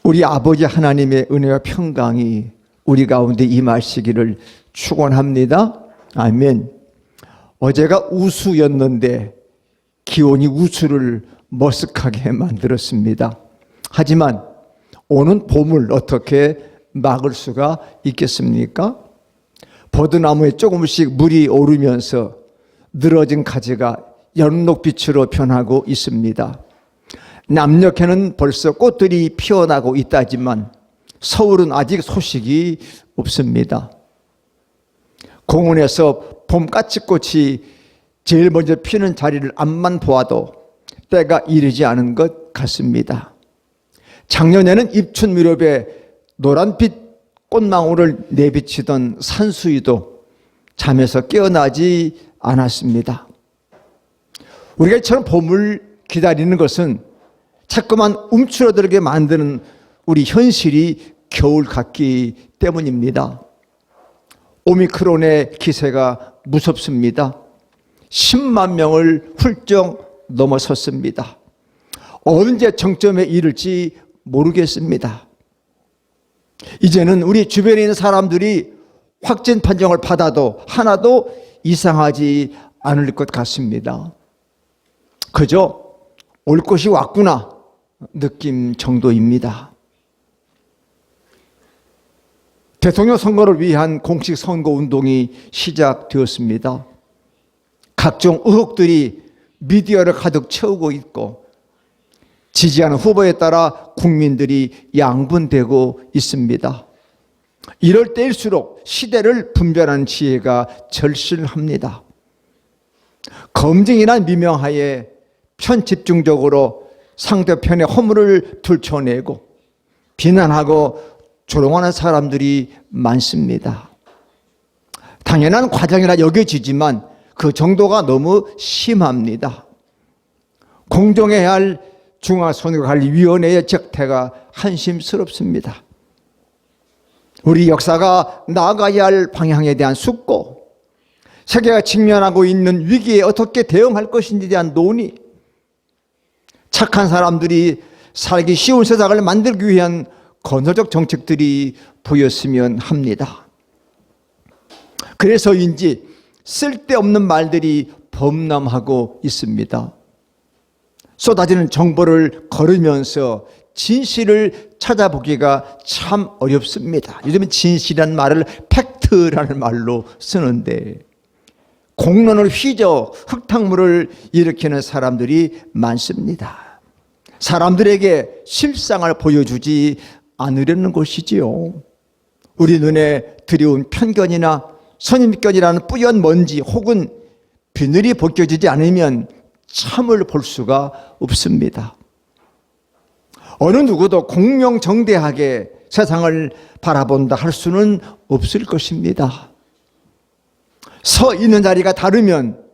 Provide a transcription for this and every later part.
우리 아버지 하나님의 은혜와 평강이 우리 가운데 임하시기를 축원합니다. 아멘. 어제가 우수였는데 기온이 우수를 머쓱하게 만들었습니다. 하지만 오는 봄을 어떻게 막을 수가 있겠습니까? 버드나무에 조금씩 물이 오르면서 늘어진 가지가 연록빛으로 변하고 있습니다. 남녘에는 벌써 꽃들이 피어나고 있다지만 서울은 아직 소식이 없습니다. 공원에서 봄 까치꽃이 제일 먼저 피는 자리를 앞만 보아도 때가 이르지 않은 것 같습니다. 작년에는 입춘 무렵에 노란빛 꽃망울을 내비치던 산수유도 잠에서 깨어나지 않았습니다. 우리가 이처럼 봄을 기다리는 것은 자꾸만 움츠러들게 만드는 우리 현실이 겨울 같기 때문입니다. 오미크론의 기세가 무섭습니다. 10만 명을 훌쩍 넘어섰습니다. 언제 정점에 이를지 모르겠습니다. 이제는 우리 주변에 있는 사람들이 확진 판정을 받아도 하나도 이상하지 않을 것 같습니다. 그저 올 것이 왔구나 느낌 정도입니다. 대통령 선거를 위한 공식 선거 운동이 시작되었습니다. 각종 의혹들이 미디어를 가득 채우고 있고 지지하는 후보에 따라 국민들이 양분되고 있습니다. 이럴 때일수록 시대를 분별하는 지혜가 절실합니다. 검증이나 미명하에 편집중적으로 상대편의 허물을 들춰내고 비난하고 조롱하는 사람들이 많습니다. 당연한 과정이라 여겨지지만 그 정도가 너무 심합니다. 공정해야 할 중앙선거관리위원회의 적태가 한심스럽습니다. 우리 역사가 나아가야 할 방향에 대한 숙고, 세계가 직면하고 있는 위기에 어떻게 대응할 것인지에 대한 논의, 착한 사람들이 살기 쉬운 세상을 만들기 위한 건설적 정책들이 보였으면 합니다. 그래서인지 쓸데없는 말들이 범람하고 있습니다. 쏟아지는 정보를 거르면서 진실을 찾아보기가 참 어렵습니다. 요즘은 진실이라는 말을 팩트라는 말로 쓰는데 공론을 휘저 흙탕물을 일으키는 사람들이 많습니다. 사람들에게 실상을 보여주지 않으려는 것이지요. 우리 눈에 들여온 편견이나 선입견이라는 뿌연 먼지 혹은 비늘이 벗겨지지 않으면 참을 볼 수가 없습니다. 어느 누구도 공명정대하게 세상을 바라본다 할 수는 없을 것입니다. 서 있는 자리가 다르면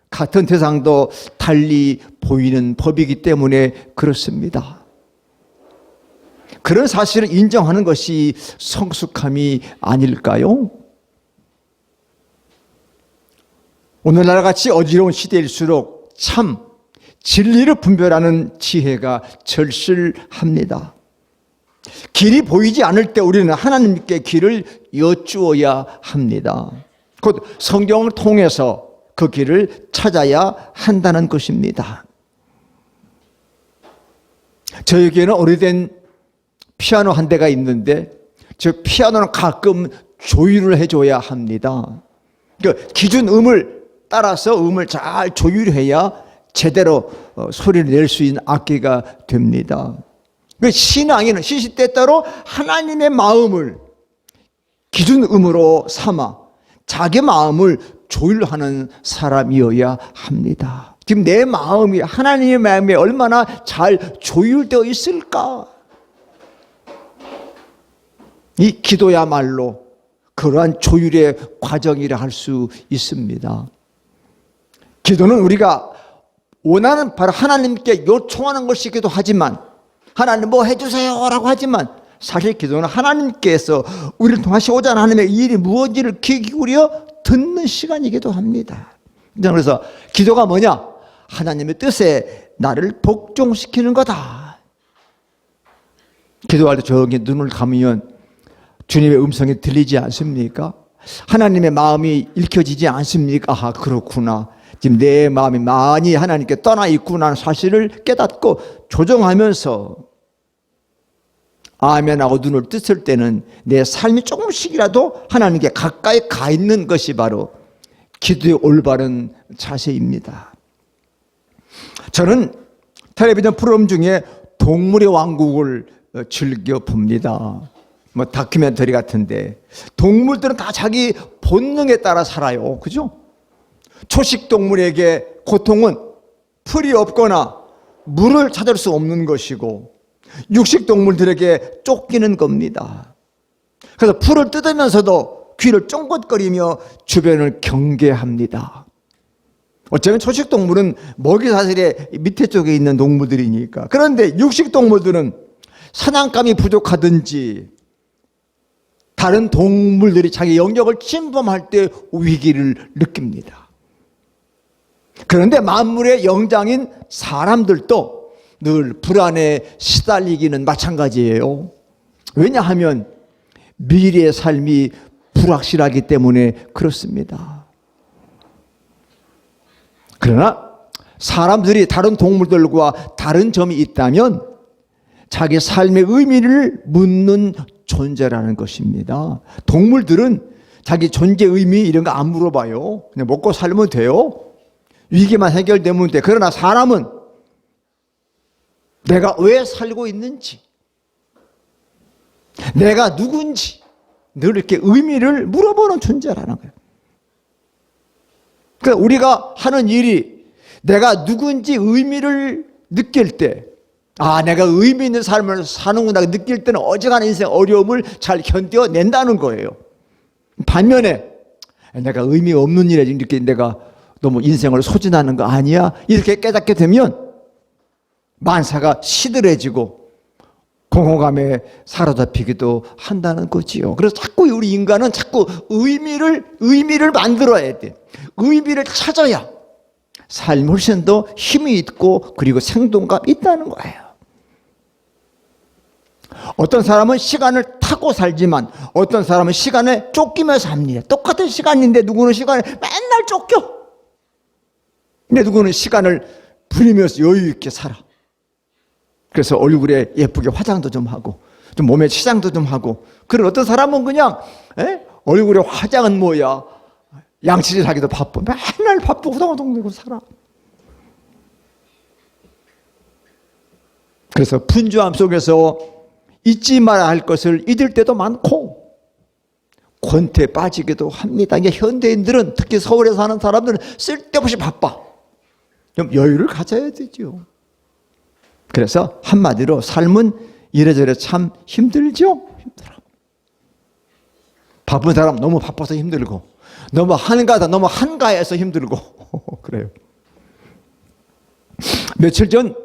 같은 대상도 달리 보이는 법이기 때문에 그렇습니다. 그런 사실을 인정하는 것이 성숙함이 아닐까요? 오늘날 같이 어지러운 시대일수록 참 진리를 분별하는 지혜가 절실합니다. 길이 보이지 않을 때 우리는 하나님께 길을 여쭈어야 합니다. 곧 성경을 통해서 그 길을 찾아야 한다는 것입니다. 저에게는 오래된 피아노 한 대가 있는데 저 피아노는 가끔 조율을 해줘야 합니다. 그 기준음을 따라서 음을 잘 조율해야 제대로 소리를 낼 수 있는 악기가 됩니다. 신앙인은 시시때때로 하나님의 마음을 기준음으로 삼아 자기 마음을 조율하는 사람이어야 합니다. 지금 내 마음이 하나님의 마음에 얼마나 잘 조율되어 있을까? 이 기도야말로 그러한 조율의 과정이라 할 수 있습니다. 기도는 우리가 원하는 바로 하나님께 요청하는 것이기도 하지만 하나님 뭐 해주세요 라고 하지만 사실 기도는 하나님께서 우리를 통하시고자 하는 하나님의 일이 무엇인지를 귀 기울여 듣는 시간이기도 합니다. 그래서 기도가 뭐냐? 하나님의 뜻에 나를 복종시키는 거다. 기도할 때 저기 눈을 감으면 주님의 음성이 들리지 않습니까? 하나님의 마음이 읽혀지지 않습니까? 아, 그렇구나. 지금 내 마음이 많이 하나님께 떠나 있구나 하는 사실을 깨닫고 조정하면서 아멘하고 눈을 떴을 때는 내 삶이 조금씩이라도 하나님께 가까이 가 있는 것이 바로 기도의 올바른 자세입니다. 저는 텔레비전 프로그램 중에 동물의 왕국을 즐겨 봅니다. 뭐 다큐멘터리 같은데 동물들은 다 자기 본능에 따라 살아요. 그죠? 초식 동물에게 고통은 풀이 없거나 물을 찾을 수 없는 것이고 육식 동물들에게 쫓기는 겁니다. 그래서 풀을 뜯으면서도 귀를 쫑긋거리며 주변을 경계합니다. 어쩌면 초식 동물은 먹이 사슬의 밑에 쪽에 있는 동물들이니까. 그런데 육식 동물들은 사냥감이 부족하든지 다른 동물들이 자기 영역을 침범할 때 위기를 느낍니다. 그런데 만물의 영장인 사람들도 늘 불안에 시달리기는 마찬가지예요. 왜냐하면 미래의 삶이 불확실하기 때문에 그렇습니다. 그러나 사람들이 다른 동물들과 다른 점이 있다면 자기 삶의 의미를 묻는 존재라는 것입니다. 동물들은 자기 존재 의미 이런 거 안 물어봐요. 그냥 먹고 살면 돼요. 위기만 해결되면 돼. 그러나 사람은 내가 왜 살고 있는지, 내가 누군지 늘 이렇게 의미를 물어보는 존재라는 거예요. 그러니까 우리가 하는 일이 내가 누군지 의미를 느낄 때, 아, 내가 의미 있는 삶을 사는구나 느낄 때는 어지간한 인생 어려움을 잘 견뎌낸다는 거예요. 반면에 내가 의미 없는 일에 이렇게 내가 너무 인생을 소진하는 거 아니야? 이렇게 깨닫게 되면 만사가 시들해지고 공허감에 사로잡히기도 한다는 거지요. 그래서 자꾸 우리 인간은 자꾸 의미를 만들어야 돼. 의미를 찾아야 삶이 훨씬 더 힘이 있고 그리고 생동감 있다는 거예요. 어떤 사람은 시간을 타고 살지만 어떤 사람은 시간에 쫓기며 삽니다. 똑같은 시간인데 누구는 시간에 맨날 쫓겨. 근데 누구는 시간을 부리면서 여유 있게 살아. 그래서 얼굴에 예쁘게 화장도 좀 하고 좀 몸에 치장도 좀 하고. 그런 어떤 사람은 그냥 얼굴에 화장은 뭐야, 양치질 하기도 바빠. 맨날 바쁘고 후성후성대고 살아. 그래서 분주함 속에서 잊지 말아야 할 것을 잊을 때도 많고 권태에 빠지기도 합니다. 이게 현대인들은, 특히 서울에 사는 사람들은 쓸데없이 바빠. 좀 여유를 가져야 되죠. 그래서 한마디로 삶은 이래저래 참 힘들죠? 힘들어. 바쁜 사람 너무 바빠서 힘들고, 너무 한가해서 힘들고 그래요. 며칠 전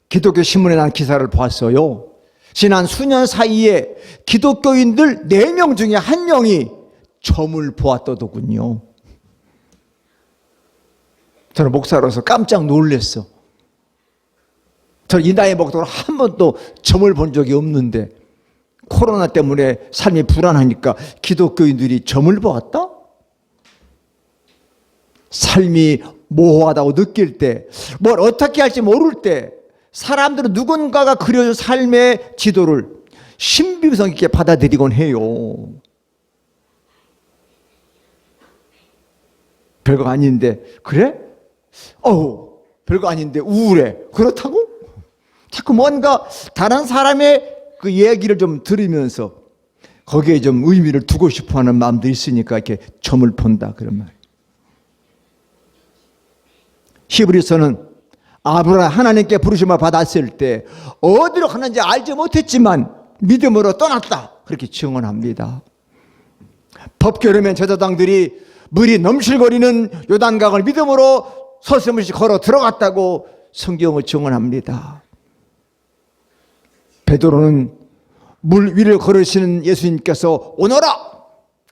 기독교 신문에 난 기사를 봤어요. 지난 수년 사이에 기독교인들 4명 중에 1명이 점을 보았더군요. 저는 목사로서 깜짝 놀랐어. 저는 이 나이 먹도록 한 번도 점을 본 적이 없는데 코로나 때문에 삶이 불안하니까 기독교인들이 점을 보았다? 삶이 모호하다고 느낄 때, 뭘 어떻게 할지 모를 때 사람들은 누군가가 그려준 삶의 지도를 신비성 있게 받아들이곤 해요. 별거 아닌데 그래? 별거 아닌데 우울해. 그렇다고? 자꾸 뭔가 다른 사람의 그 얘기를 좀 들으면서 거기에 좀 의미를 두고 싶어하는 마음도 있으니까 이렇게 점을 본다 그런 말. 히브리서는 아브라함 하나님께 부르심을 받았을 때 어디로 가는지 알지 못했지만 믿음으로 떠났다 그렇게 증언합니다. 법궤로면 제사장들이 물이 넘실거리는 요단강을 믿음으로 서슴없이 걸어 들어갔다고 성경을 증언합니다. 베드로는 물 위를 걸으시는 예수님께서 오너라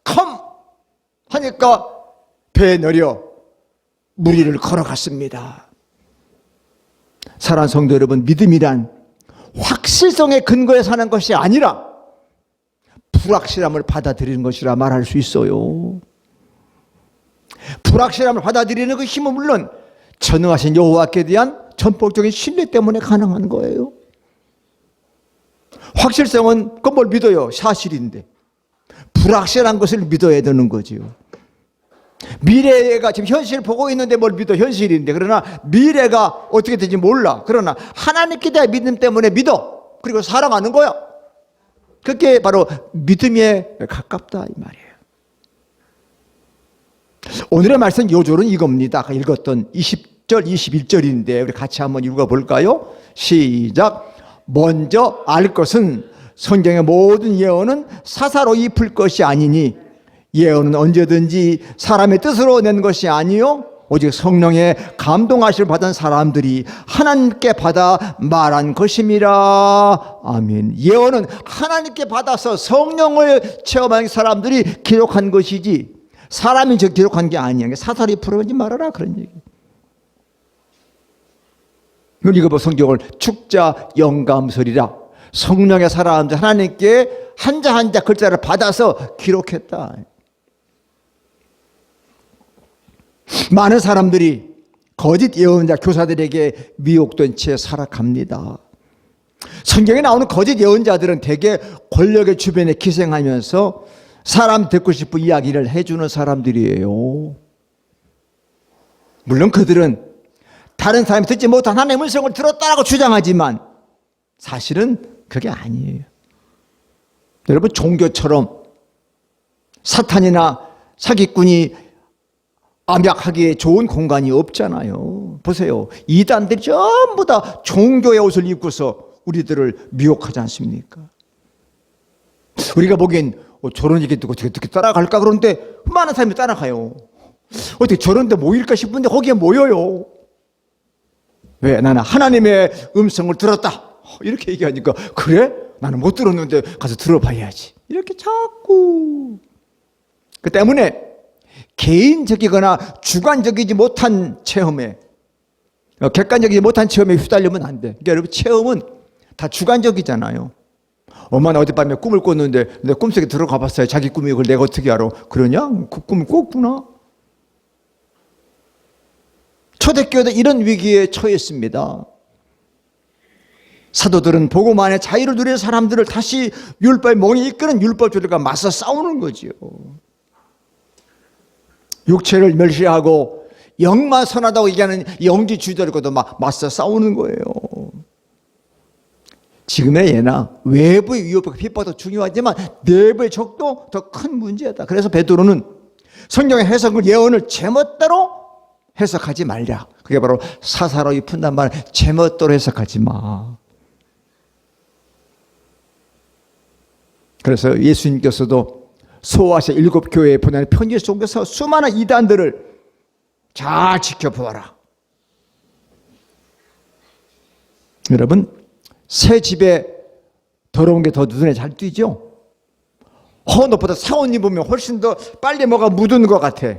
컴 하니까 배에 내려 물 위를 걸어갔습니다. 사랑하는 성도 여러분, 믿음이란 확실성의 근거에 사는 것이 아니라 불확실함을 받아들이는 것이라 말할 수 있어요. 불확실함을 받아들이는 그 힘은 물론 전능하신 여호와께 대한 전폭적인 신뢰 때문에 가능한 거예요. 확실성은 뭘 믿어요? 사실인데. 불확실한 것을 믿어야 되는 거지요. 미래가 지금 현실을 보고 있는데 뭘 믿어? 현실인데. 그러나 미래가 어떻게 될지 몰라. 그러나 하나님께 대한 믿음 때문에 믿어. 그리고 살아가는 거야. 그게 바로 믿음에 가깝다 이 말이에요. 오늘의 말씀 요절은 이겁니다. 아까 읽었던 20절, 21절인데 우리 같이 한번 읽어볼까요? 시작. 먼저 알 것은 성경의 모든 예언은 사사로이 풀 것이 아니니 예언은 언제든지 사람의 뜻으로 낸 것이 아니요 오직 성령의 감동하심을 받은 사람들이 하나님께 받아 말한 것임이라. 아멘. 예언은 하나님께 받아서 성령을 체험한 사람들이 기록한 것이지 사람이 저 기록한 게 아니야. 사사로이 풀어지 말아라 그런 얘기. 이거 성경을 축자 영감설이라. 성령의 사람들 하나님께 한자 한자 글자를 받아서 기록했다. 많은 사람들이 거짓 예언자 교사들에게 미혹된 채 살아갑니다. 성경에 나오는 거짓 예언자들은 대개 권력의 주변에 기생하면서 사람 듣고 싶은 이야기를 해주는 사람들이에요. 물론 그들은 다른 사람이 듣지 못한 하나님의 음성을 들었다라고 주장하지만 사실은 그게 아니에요. 여러분, 종교처럼 사탄이나 사기꾼이 암약하기에 좋은 공간이 없잖아요. 보세요. 이단들이 전부 다 종교의 옷을 입고서 우리들을 미혹하지 않습니까? 우리가 보기엔 저런 얘기 듣고 어떻게 따라갈까 그런데 많은 사람이 따라가요. 어떻게 저런 데 모일까 싶은데 거기에 모여요. 왜? 나는 하나님의 음성을 들었다. 이렇게 얘기하니까 그래? 나는 못 들었는데 가서 들어봐야지. 이렇게 자꾸. 그 때문에 개인적이거나 주관적이지 못한 체험에 객관적이지 못한 체험에 휘달리면 안 돼. 그러니까 여러분 체험은 다 주관적이잖아요. 엄마는 어젯밤에 꿈을 꿨는데 내 꿈속에 들어가 봤어요. 자기 꿈이 그걸 내가 어떻게 알아? 그러냐? 그 꿈을 꿨구나. 초대교회도 이런 위기에 처했습니다. 사도들은 복음 안에 자유를 누리는 사람들을 다시 율법의 몽이 이끄는 율법주의들과 맞서 싸우는 거지요. 육체를 멸시하고 영만 선하다고 얘기하는 영지주의들과도 맞서 싸우는 거예요. 지금의 예나 외부의 위협과 핍박도 중요하지만 내부의 적도 더 큰 문제다. 그래서 베드로는 성경의 해석을 예언을 제멋대로 해석하지 말자. 그게 바로 사사로이 푼단 말, 제멋대로 해석하지 마. 그래서 예수님께서도 소아시아 7교회에 보내는 편지 속에서 수많은 이단들을 잘 지켜보아라. 여러분, 새 집에 더러운 게 더 눈에 잘 띄죠? 헌옷보다 사옷 입으면 훨씬 더 빨리 뭐가 묻은 것 같아.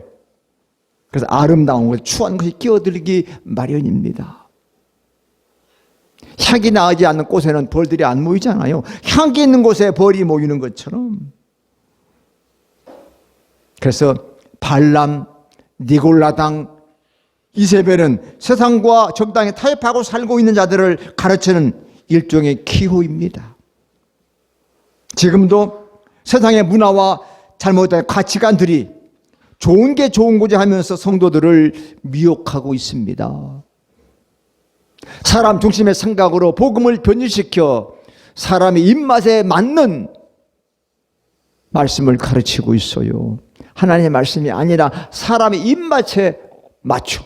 그래서 아름다운 것, 추한 것이 끼어들기 마련입니다. 향기 나지 않는 곳에는 벌들이 안 모이잖아요. 향기 있는 곳에 벌이 모이는 것처럼. 그래서 발람, 니골라당, 이세벨은 세상과 적당히 타협하고 살고 있는 자들을 가르치는 일종의 기호입니다. 지금도 세상의 문화와 잘못된 가치관들이 좋은 게 좋은 거지 하면서 성도들을 미혹하고 있습니다. 사람 중심의 생각으로 복음을 변질시켜 사람의 입맛에 맞는 말씀을 가르치고 있어요. 하나님의 말씀이 아니라 사람의 입맛에 맞춰.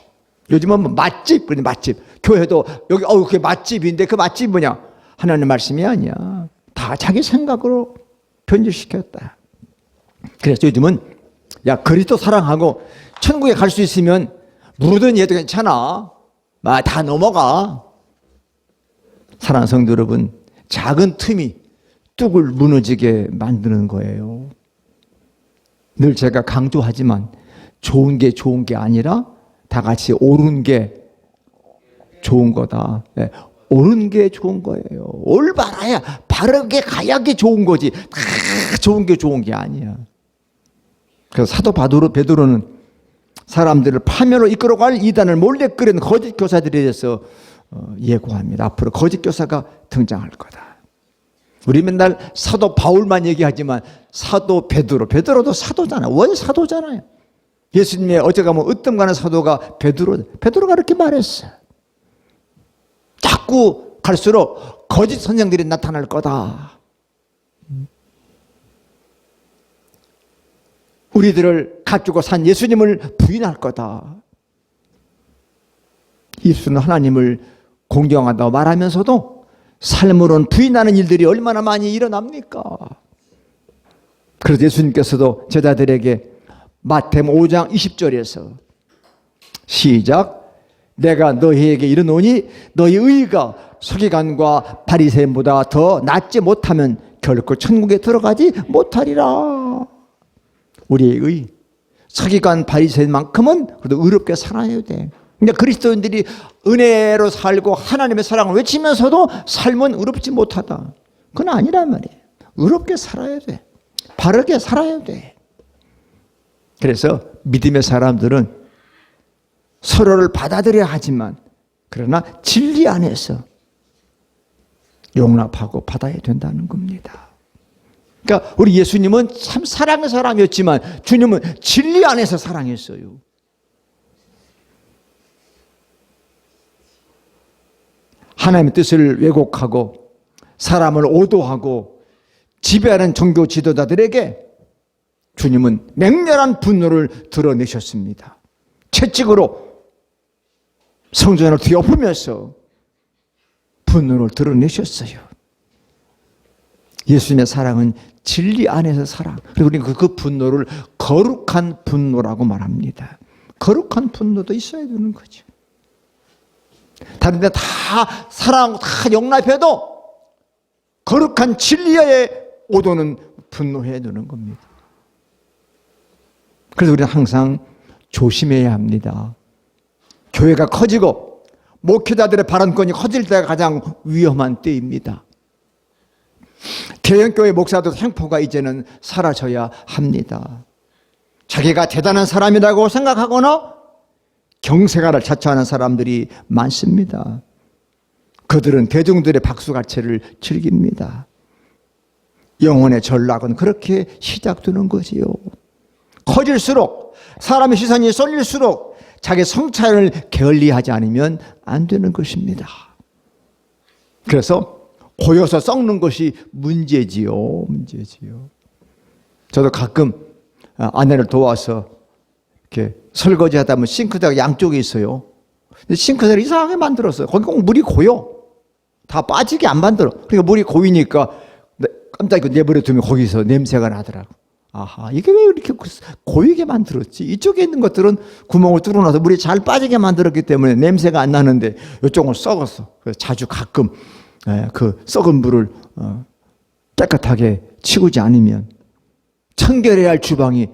요즘은 맛집, 그런데 맛집. 교회도 여기 그게 맛집인데 그 맛집이 뭐냐? 하나님의 말씀이 아니야. 다 자기 생각으로 변질시켰다. 그래서 요즘은 야, 그리스도 사랑하고 천국에 갈 수 있으면 무르든 얘도 괜찮아. 다 넘어가. 사랑하는 성도 여러분, 작은 틈이 뚝을 무너지게 만드는 거예요. 늘 제가 강조하지만 좋은 게 좋은 게 아니라 다 같이 옳은 게 좋은 거다. 옳은 게 좋은 거예요. 올바라야, 바르게 가야게 좋은 거지. 다 좋은 게 좋은 게 아니야. 그래서 사도 베드로는 사람들을 파멸로 이끌어갈 이단을 몰래 끓이는 거짓 교사들에 대해서 예고합니다. 앞으로 거짓 교사가 등장할 거다. 우리 맨날 사도 바울만 얘기하지만 사도 베드로도 사도잖아요. 원사도잖아요. 예수님의 어제 가면 으뜸가는 사도가 베드로가 그렇게 말했어요. 자꾸 갈수록 거짓 선생들이 나타날 거다. 우리들을 가지고 산 예수님을 부인할 거다. 입술은 하나님을 공경한다고 말하면서도 삶으로는 부인하는 일들이 얼마나 많이 일어납니까? 그래서 예수님께서도 제자들에게 마태복음 5장 20절에서 시작. 내가 너희에게 이르노니 너희 의가 서기관과 바리새인보다 더 낫지 못하면 결코 천국에 들어가지 못하리라. 우리의 의, 서기관 바리새인만큼은 그래도 의롭게 살아야 돼. 그러니까 그리스도인들이 은혜로 살고 하나님의 사랑을 외치면서도 삶은 의롭지 못하다. 그건 아니란 말이에요. 의롭게 살아야 돼. 바르게 살아야 돼. 그래서 믿음의 사람들은 서로를 받아들여야 하지만 그러나 진리 안에서 용납하고 받아야 된다는 겁니다. 그러니까 우리 예수님은 참 사랑의 사람이었지만 주님은 진리 안에서 사랑했어요. 하나님의 뜻을 왜곡하고 사람을 오도하고 지배하는 종교 지도자들에게 주님은 맹렬한 분노를 드러내셨습니다. 채찍으로 성전을 뒤엎으면서 분노를 드러내셨어요. 예수님의 사랑은 진리 안에서 사랑. 그리고 우리는 그 분노를 거룩한 분노라고 말합니다. 거룩한 분노도 있어야 되는 거죠. 다른 데 다 사랑하고 다 용납해도 거룩한 진리의 오도는 분노해야 되는 겁니다. 그래서 우리는 항상 조심해야 합니다. 교회가 커지고 목회자들의 발언권이 커질 때가 가장 위험한 때입니다. 대형교회 목사도 횡포가 이제는 사라져야 합니다. 자기가 대단한 사람이라고 생각하거나 경생활을 자처하는 사람들이 많습니다. 그들은 대중들의 박수갈채를 즐깁니다. 영혼의 전락은 그렇게 시작되는 거지요. 커질수록 사람의 시선이 쏠릴수록 자기 성찰을 게을리하지 않으면 안 되는 것입니다. 그래서 고여서 썩는 것이 문제지요. 저도 가끔 아내를 도와서 이렇게 설거지하다 보면 싱크대가 양쪽에 있어요. 근데 싱크대를 이상하게 만들었어요. 거기 꼭 물이 고여. 다 빠지게 안 만들어. 그러니까 물이 고이니까 깜짝이야 내버려 두면 거기서 냄새가 나더라고. 아하, 이게 왜 이렇게 고이게 만들었지? 이쪽에 있는 것들은 구멍을 뚫어놔서 물이 잘 빠지게 만들었기 때문에 냄새가 안 나는데 이쪽은 썩었어. 그래서 자주 가끔 그 썩은 물을 깨끗하게 치우지 않으면 청결해야 할 주방이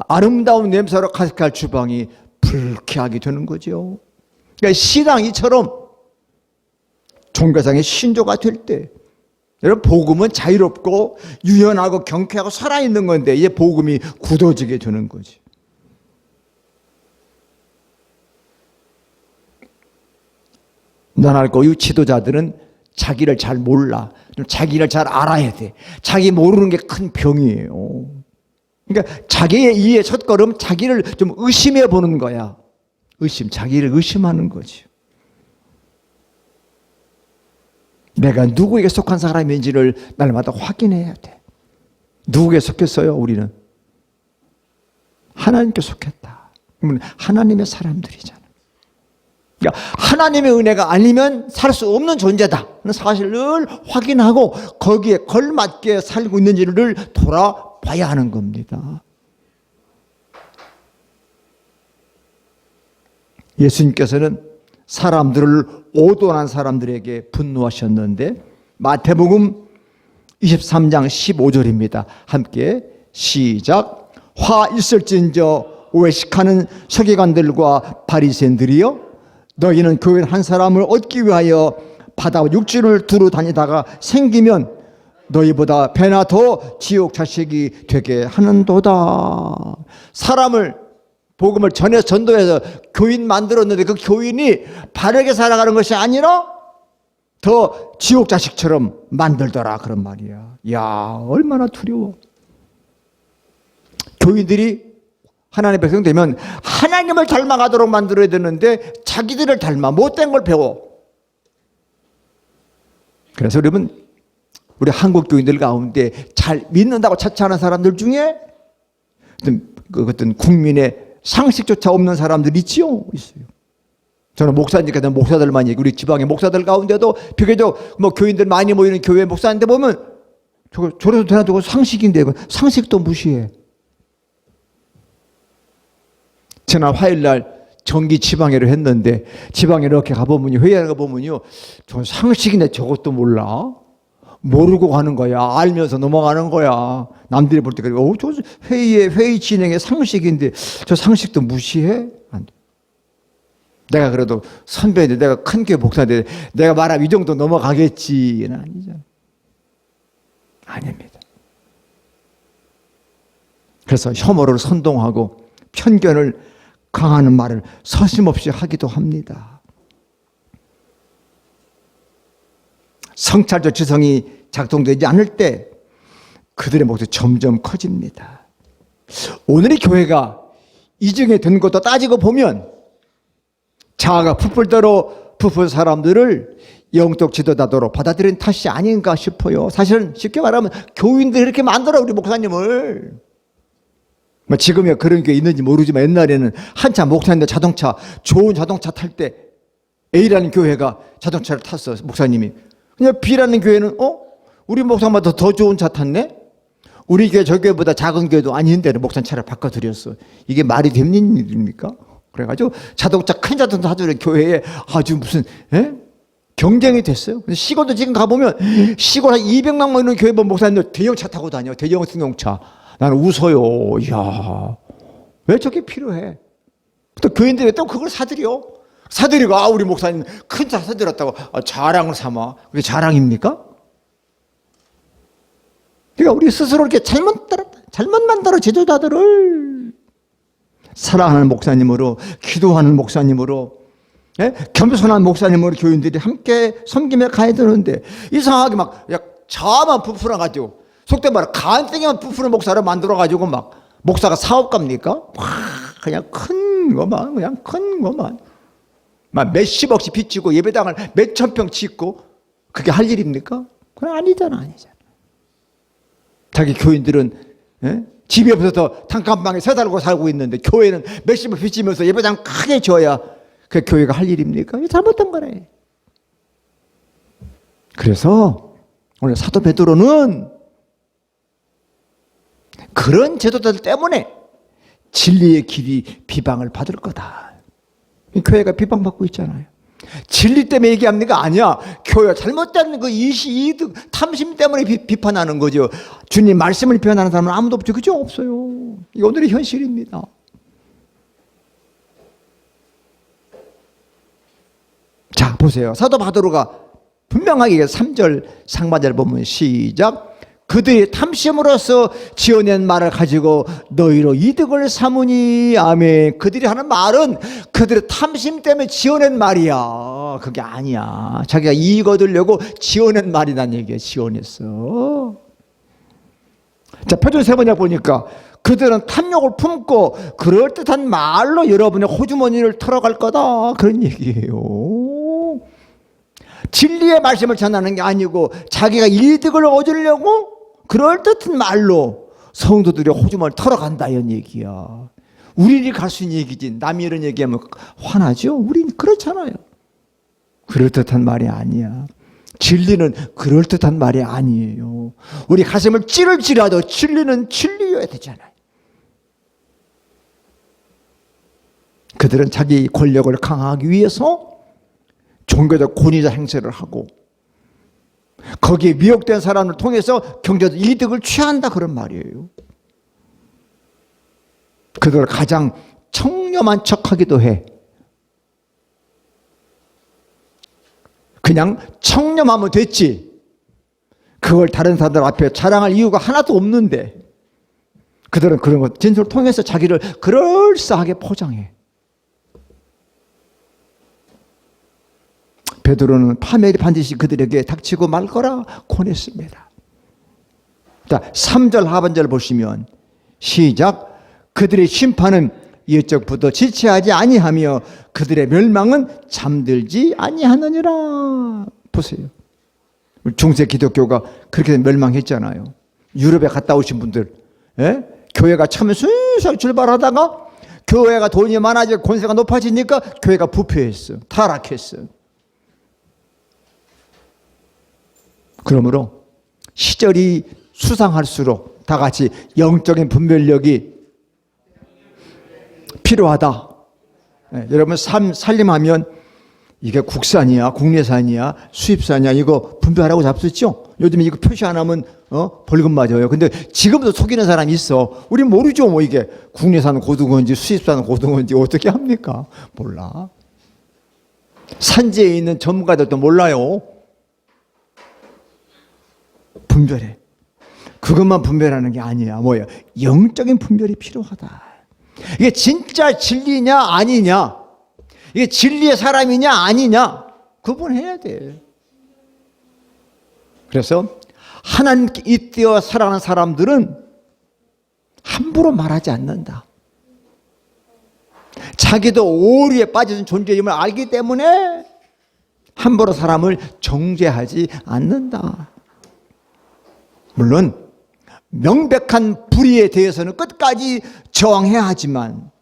아름다운 냄새로 가득할 주방이 불쾌하게 되는 거죠. 그러니까 신앙이처럼 종교상의 신조가 될 때 여러분 복음은 자유롭고 유연하고 경쾌하고 살아있는 건데 이제 복음이 굳어지게 되는 거지. 나날고 지도자들은 자기를 잘 몰라. 자기를 잘 알아야 돼. 자기 모르는 게 큰 병이에요. 그러니까 자기의 이해의 첫걸음 자기를 좀 의심해 보는 거야. 자기를 의심하는 거지. 내가 누구에게 속한 사람인지를 날마다 확인해야 돼. 누구에게 속했어요? 우리는 하나님께 속했다. 그러면 하나님의 사람들이잖아. 그러니까 하나님의 은혜가 아니면 살 수 없는 존재다. 사실을 확인하고 거기에 걸맞게 살고 있는지를 돌아봐야 하는 겁니다. 예수님께서는 사람들을 오도한 사람들에게 분노하셨는데 마태복음 23장 15절입니다. 함께 시작. 화 있을진저 외식하는 서기관들과 바리새인들이여 너희는 교인 한 사람을 얻기 위하여 바다와 육지를 두루 다니다가 생기면 너희보다 배나 더 지옥 자식이 되게 하는도다. 사람을 복음을 전해서 전도해서 교인 만들었는데 그 교인이 바르게 살아가는 것이 아니라 더 지옥 자식처럼 만들더라, 그런 말이야. 야, 얼마나 두려워. 교인들이 하나님의 백성 되면 하나님을 닮아가도록 만들어야 되는데 자기들을 닮아 못된 걸 배워. 그래서 여러분, 우리 한국 교인들 가운데 잘 믿는다고 자처하는 사람들 중에 어떤 국민의 상식조차 없는 사람들 있지요? 있어요. 저는 목사니까 목사들만 얘기, 우리 지방의 목사들 가운데도 비교적 뭐 교인들 많이 모이는 교회 목사인데 보면 저래도 되나, 저거 상식인데 상식도 무시해. 지난 화요일 날 정기 지방회를 했는데 지방에 이렇게 가보면요, 회의하는 거 보면요, 저 상식인데 저것도 몰라? 모르고 가는 거야. 알면서 넘어가는 거야. 남들이 볼 때 그래. 저 회의 진행의 상식인데 저 상식도 무시해? 안 돼. 내가 그래도 선배인데, 내가 큰 교회 목사인데 내가 말하면 이 정도 넘어가겠지는 아니잖아. 아닙니다. 그래서 혐오를 선동하고 편견을 강하는 말을 서슴없이 하기도 합니다. 성찰적 지성이 작동되지 않을 때 그들의 목소리 점점 커집니다. 오늘의 교회가 이중에 된 것도 따지고 보면 자아가 부풀대로 부풀 사람들을 영적 지도자도로 받아들인 탓이 아닌가 싶어요. 사실은 쉽게 말하면 교인들이 이렇게 만들어, 우리 목사님을. 지금이야 그런 게 있는지 모르지만 옛날에는 한참 목사님들 자동차, 좋은 자동차 탈 때 A라는 교회가 자동차를 탔어, 목사님이. 그냥 B라는 교회는 우리 목사님보다 더 좋은 차 탔네? 우리 교회 저 교회보다 작은 교회도 아닌데 목사님 차를 바꿔드렸어. 이게 말이 되는 일입니까? 그래가지고 자동차, 큰 자동차 사주는 교회에 아주 무슨 경쟁이 됐어요. 시골도 지금 가보면 시골 한 200만 명 있는 교회 보면 목사님들 대형 차 타고 다녀. 대형 승용차. 나는 웃어요. 이야, 왜 저게 필요해? 또 교인들이 또 그걸 사들여. 사들이고, 우리 목사님 큰 차 사들였다고 자랑을 삼아. 그게 자랑입니까? 그러니까 우리 스스로 이렇게 잘못 만들어 지도자들을 사랑하는 목사님으로, 기도하는 목사님으로, 겸손한 목사님으로 교인들이 함께 섬김에 가야 되는데 이상하게 막 자아만 부풀어가지고, 속된 말로 간땡이만 부푸는 목사를 만들어가지고 막 목사가 사업가입니까? 그냥 큰 것만, 막 몇십억씩 빚지고 예배당을 몇천 평 짓고 그게 할 일입니까? 그건 아니잖아. 자기 교인들은 집이 없어서 단칸방에 새달고 살고 있는데 교회는 몇십억 빚지면서 예배당 크게 줘야 그 교회가 할 일입니까? 이게 잘못된 거래. 그래서 오늘 사도 베드로는 그런 제도들 때문에 진리의 길이 비방을 받을 거다. 교회가 비방받고 있잖아요. 진리 때문에 얘기합니까? 아니야. 교회가 잘못된 그 이득, 탐심 때문에 비판하는 거죠. 주님 말씀을 비판하는 사람은 아무도 없죠. 그죠? 없어요. 이게 오늘의 현실입니다. 자, 보세요. 사도 바도로가 분명하게 3절 상반절 보면 시작. 그들이 탐심으로써 지어낸 말을 가지고 너희로 이득을 삼으니. 아멘. 그들이 하는 말은 그들의 탐심 때문에 지어낸 말이야. 그게 아니야. 자기가 이익 얻으려고 지어낸 말이란 얘기야. 지어냈어. 자, 표준 세 번째 보니까 그들은 탐욕을 품고 그럴듯한 말로 여러분의 호주머니를 털어갈 거다. 그런 얘기예요. 진리의 말씀을 전하는 게 아니고 자기가 이득을 얻으려고 그럴듯한 말로 성도들의 호주머니를 털어간다, 이런 얘기야. 우리는 갈 수 있는 얘기지. 남이 이런 얘기하면 화나죠? 우린 그렇잖아요. 그럴듯한 말이 아니야. 진리는 그럴듯한 말이 아니에요. 우리 가슴을 찌를지라도 진리는 진리여야 되잖아요. 그들은 자기 권력을 강화하기 위해서 종교적 권위자 행세를 하고 거기에 미혹된 사람을 통해서 경제적 이득을 취한다, 그런 말이에요. 그들 가장 청렴한 척하기도 해. 그냥 청렴하면 됐지. 그걸 다른 사람들 앞에 자랑할 이유가 하나도 없는데 그들은 그런 것 진술을 통해서 자기를 그럴싸하게 포장해. 베드로는 파멸이 반드시 그들에게 닥치고 말 거라 권했습니다. 자, 3절 하반절 보시면 시작. 그들의 심판은 이적부터 지체하지 아니하며 그들의 멸망은 잠들지 아니하느니라. 보세요. 중세 기독교가 그렇게 멸망했잖아요. 유럽에 갔다 오신 분들, 예? 교회가 처음에 순수하게 출발하다가 교회가 돈이 많아지고 권세가 높아지니까 교회가 부패했어. 타락했어. 그러므로 시절이 수상할수록 다 같이 영적인 분별력이 필요하다. 네, 여러분 살림하면 이게 국산이야, 국내산이야, 수입산이야 이거 분별하라고 잡수죠. 요즘에 이거 표시 안 하면 벌금 맞아요. 근데 지금도 속이는 사람이 있어. 우리 모르죠. 뭐 이게 국내산 고등어인지 수입산 고등어인지 어떻게 합니까? 몰라. 산지에 있는 전문가들도 몰라요. 분별해. 그것만 분별하는 게 아니야. 뭐야? 영적인 분별이 필요하다. 이게 진짜 진리냐 아니냐, 이게 진리의 사람이냐 아니냐 구분해야 돼. 그래서 하나님께 잇대어 살아가는 사람들은 함부로 말하지 않는다. 자기도 오류에 빠진 존재임을 알기 때문에 함부로 사람을 정죄하지 않는다. 물론 명백한 불의에 대해서는 끝까지 저항해야 하지만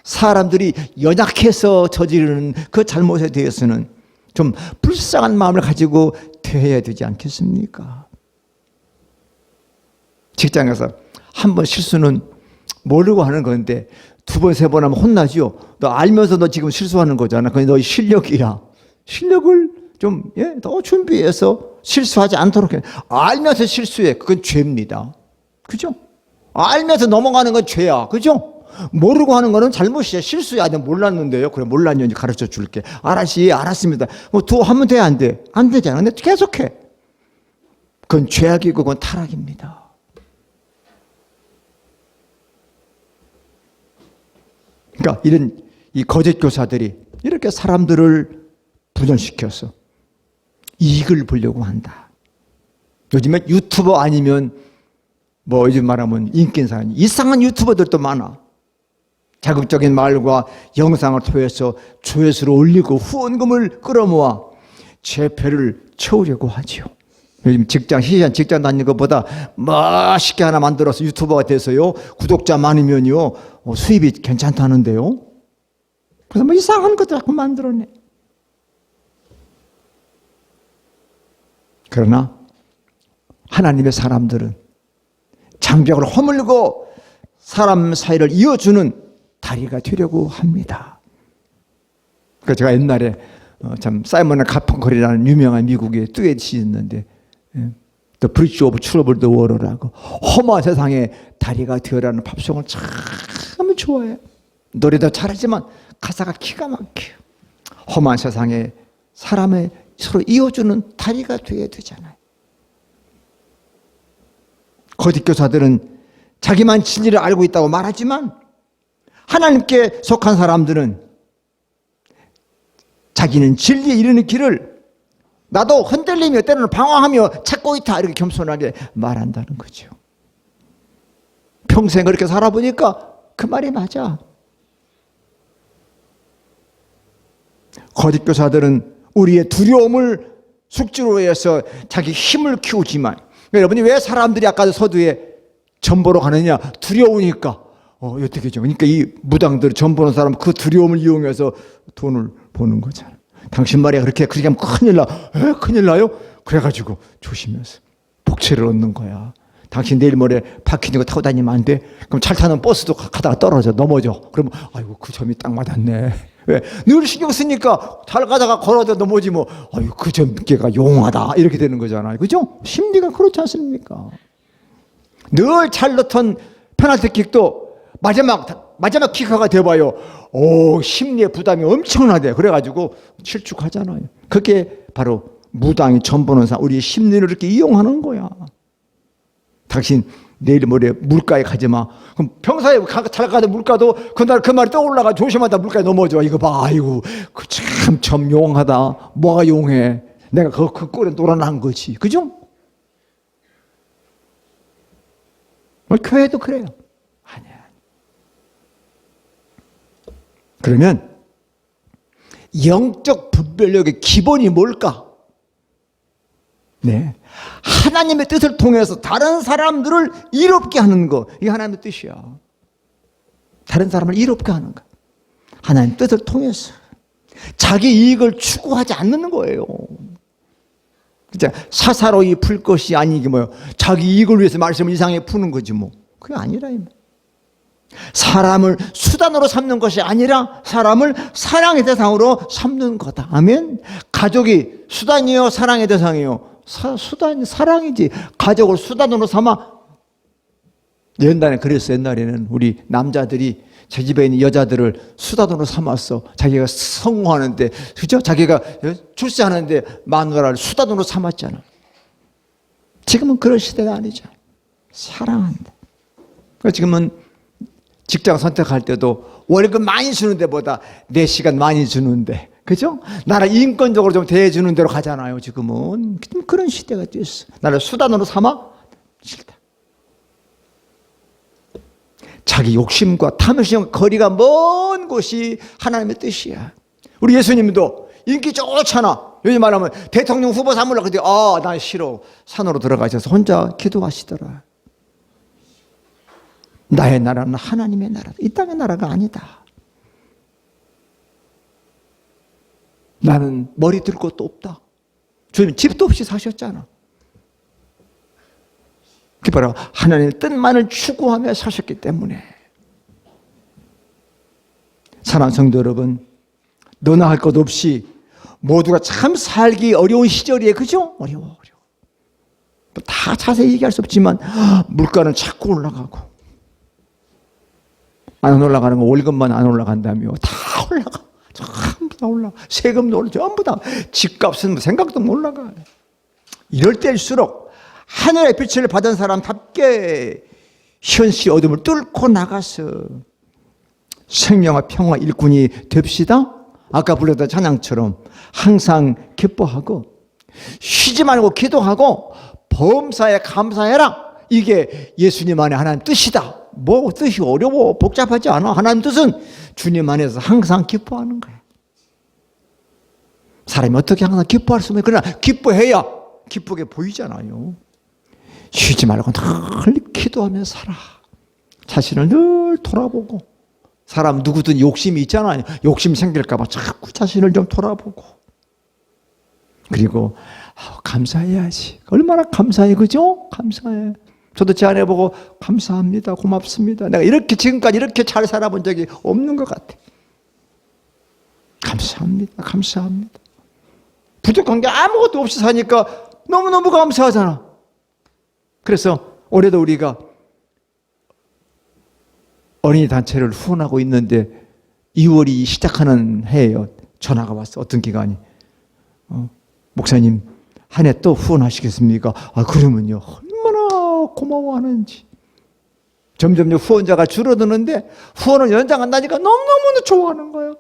사람들이 연약해서 저지르는 그 잘못에 대해서는 좀 불쌍한 마음을 가지고 대해야 되지 않겠습니까? 직장에서 한 번 실수는 모르고 하는 건데 두 번, 세 번 하면 혼나죠. 너 알면서 너 지금 실수하는 거잖아. 그게 너의 실력이야. 실력을 좀 더 준비해서 실수하지 않도록 해. 알면서 실수해. 그건 죄입니다. 그죠? 알면서 넘어가는 건 죄야. 그죠? 모르고 하는 거는 잘못이야. 실수야. 내가 몰랐는데요. 그래, 몰랐는지 가르쳐 줄게. 알았습니다. 또 하면 돼, 안 돼? 안 되잖아. 근데 계속해. 그건 죄악이고 그건 타락입니다. 그러니까 이런 이 거짓 교사들이 이렇게 사람들을 분열시켜서 이익을 보려고 한다. 요즘에 유튜버 아니면 뭐 요즘 말하면 인기 있는 사람, 이상한 유튜버들도 많아. 자극적인 말과 영상을 통해서 조회수를 올리고 후원금을 끌어모아 재패를 채우려고 하지요. 요즘 시시한 직장 다니는 것보다 멋있게 하나 만들어서 유튜버가 돼서요, 구독자 많으면요 수입이 괜찮다는데요. 그래서 뭐 이상한 것도 자꾸 만들어내. 그러나 하나님의 사람들은 장벽을 허물고 사람 사이를 이어주는 다리가 되려고 합니다. 그러니까 제가 옛날에 참 사이먼 가펑컬이라는 유명한 미국의 듀엣이 있는데 The Bridge of Troubled Water라고, 험한 세상에 다리가 되어라는 팝송을 참 좋아해요. 노래도 잘하지만 가사가 기가 막혀요. 험한 세상에 사람의 서로 이어주는 다리가 되어야 되잖아요. 거짓 교사들은 자기만 진리를 알고 있다고 말하지만 하나님께 속한 사람들은 자기는 진리에 이르는 길을 나도 흔들리며 때로는 방황하며 찾고 있다, 이렇게 겸손하게 말한다는 거죠. 평생 그렇게 살아보니까 그 말이 맞아. 거짓 교사들은 우리의 두려움을 숙지로 해서 자기 힘을 키우지만, 여러분이 왜 사람들이 아까 서두에 전보러 가느냐? 두려우니까. 어떻게 죠? 그러니까 이 무당들, 전 보는 사람 그 두려움을 이용해서 돈을 버는 거잖아요. 당신 말이야 그렇게 하면 큰일 나. 큰일 나요? 그래가지고 조심해서 복채를 얻는 거야. 당신 내일 모레 박히는 거 타고 다니면 안 돼? 그럼 잘 타는 버스도 가다가 떨어져, 넘어져. 그러면 아이고 그 점이 딱 맞았네. 왜? 늘 신경 쓰니까 잘 가다가 걸어져 넘어지 뭐. 아이고 그 점괘가 용하다, 이렇게 되는 거잖아요. 그죠? 심리가 그렇지 않습니까? 늘 잘 넣던 페널티킥도 마지막 키커가 돼봐요. 심리의 부담이 엄청나대. 그래가지고 실축하잖아요. 그게 바로 무당이 전보는 사람, 우리의 심리를 이렇게 이용하는 거야. 당신 내일 모레 물가에 가지 마. 그럼 평소에 잘 가도 물가도 그날 그 말이 떠올라가 조심하다 물가에 넘어져. 이거 봐, 아이고, 참 용하다. 뭐가 용해? 내가 그 꼴에 놀아난 거지. 그죠? 교회도 그래요. 아니야. 그러면 영적 분별력의 기본이 뭘까? 네, 하나님의 뜻을 통해서 다른 사람들을 이롭게 하는 거, 이게 하나님의 뜻이야. 다른 사람을 이롭게 하는 거, 하나님의 뜻을 통해서 자기 이익을 추구하지 않는 거예요. 진짜 사사로이 풀 것이 아니기 뭐요, 자기 이익을 위해서 말씀을 이상하게 푸는 거지 뭐. 그게 아니라, 사람을 수단으로 삼는 것이 아니라 사람을 사랑의 대상으로 삼는 거다. 아멘. 가족이 수단이요, 사랑의 대상이요? 수단이 사랑이지. 가족을 수단으로 삼아. 옛날에 그랬어. 옛날에는 우리 남자들이 제 집에 있는 여자들을 수단으로 삼았어. 자기가 성공하는데, 그죠? 자기가 출세하는데 마누라를 수단으로 삼았잖아. 지금은 그런 시대가 아니죠. 사랑한다. 지금은 직장 선택할 때도 월급 많이 주는 데보다 내 시간 많이 주는데, 그죠? 나를 인권적으로 좀 대해주는 대로 가잖아요. 지금은 그런 시대가 됐어. 나를 수단으로 삼아? 싫다. 자기 욕심과 탐욕심과 거리가 먼 곳이 하나님의 뜻이야. 우리 예수님도 인기 좋잖아. 요즘 말하면 대통령 후보 삼으려고 그랬더니 난 싫어. 산으로 들어가셔서 혼자 기도하시더라. 나의 나라는 하나님의 나라다. 이 땅의 나라가 아니다. 나는 머리 들 것도 없다. 주님 집도 없이 사셨잖아. 그게 바로 하나님의 뜻만을 추구하며 사셨기 때문에. 사랑하는 성도 여러분, 너나 할 것 없이 모두가 참 살기 어려운 시절이에요. 그죠? 어려워. 다 자세히 얘기할 수 없지만 물가는 자꾸 올라가고, 안 올라가는 거 월급만 안 올라간다며. 다 올라가. 전부 다 올라가. 세금도 올라가. 전부 다. 집값은 생각도 못 올라가. 이럴 때일수록 하늘의 빛을 받은 사람답게 현실 어둠을 뚫고 나가서 생명과 평화 일꾼이 됩시다. 아까 불렀던 찬양처럼 항상 기뻐하고 쉬지 말고 기도하고 범사에 감사해라. 이게 예수님 안에 하나님 뜻이다. 뭐 뜻이 어려워 복잡하지 않아. 하나님 뜻은 주님 안에서 항상 기뻐하는 거야. 사람이 어떻게 항상 기뻐할 수 있는, 그러나 기뻐해야 기쁘게 보이잖아요. 쉬지 말고 늘 기도하며 살아. 자신을 늘 돌아보고. 사람 누구든 욕심이 있잖아요. 욕심 생길까 봐 자꾸 자신을 좀 돌아보고. 그리고 감사해야지. 얼마나 감사해, 그죠? 감사해. 저도 제 아내 보고 감사합니다, 고맙습니다. 내가 이렇게 지금까지 이렇게 잘 살아본 적이 없는 것 같아. 감사합니다, 감사합니다. 부족한 게 아무것도 없이 사니까 너무너무 감사하잖아. 그래서 올해도 우리가 어린이 단체를 후원하고 있는데 2월이 시작하는 해예요. 전화가 왔어. 어떤 기관이. 목사님, 한 해 또 후원하시겠습니까? 그러면요. 얼마나 고마워하는지. 점점 후원자가 줄어드는데 후원을 연장한다니까 너무너무 좋아하는 거예요.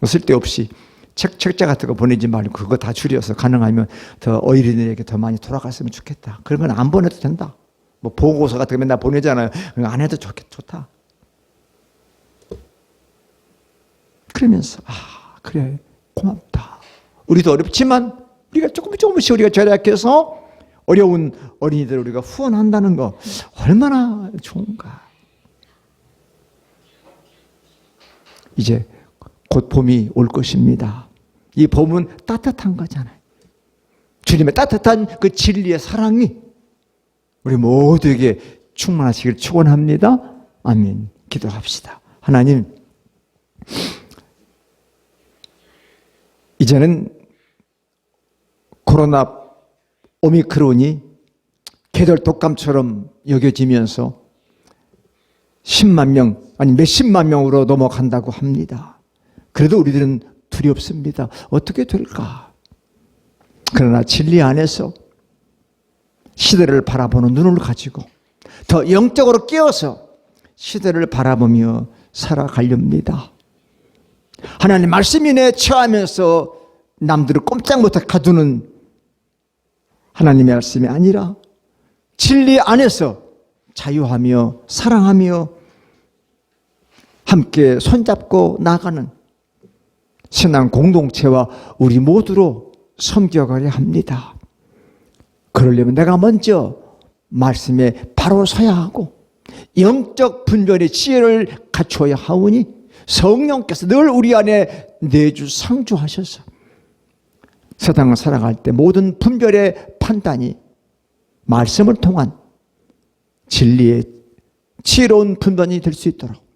쓸데없이 책자 같은 거 보내지 말고 그거 다 줄여서 가능하면 더 어린이들에게 더 많이 돌아갔으면 좋겠다. 그러면 안 보내도 된다. 뭐 보고서 같은 거 맨날 보내잖아요. 안 해도 좋다. 그러면서 그래, 고맙다. 우리도 어렵지만 우리가 조금씩 우리가 절약해서 어려운 어린이들 우리가 후원한다는 거 얼마나 좋은가. 이제 곧 봄이 올 것입니다. 이 봄은 따뜻한 거잖아요. 주님의 따뜻한 그 진리의 사랑이 우리 모두에게 충만하시길 축원합니다. 아멘. 기도합시다. 하나님, 이제는 코로나 오미크론이 개돌 독감처럼 여겨지면서 10만 명, 아니 몇십만 명으로 넘어간다고 합니다. 그래도 우리들은 두렵습니다. 어떻게 될까? 그러나 진리 안에서 시대를 바라보는 눈을 가지고 더 영적으로 깨어서 시대를 바라보며 살아가렵니다. 하나님 말씀 인에 처하면서 남들을 꼼짝 못하게 가두는 하나님의 말씀이 아니라 진리 안에서 자유하며 사랑하며 함께 손잡고 나가는 신앙 공동체와 우리 모두로 섬겨가려 합니다. 그러려면 내가 먼저 말씀에 바로 서야 하고 영적 분별의 지혜를 갖춰야 하오니 성령께서 늘 우리 안에 내주 상주하셔서 세상을 살아갈 때 모든 분별의 판단이 말씀을 통한 진리의 지혜로운 분별이 될 수 있도록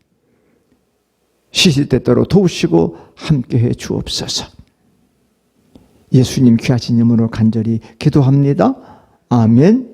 시시때때로 도우시고 함께해 주옵소서. 예수님 귀하신 이름으로 간절히 기도합니다. 아멘.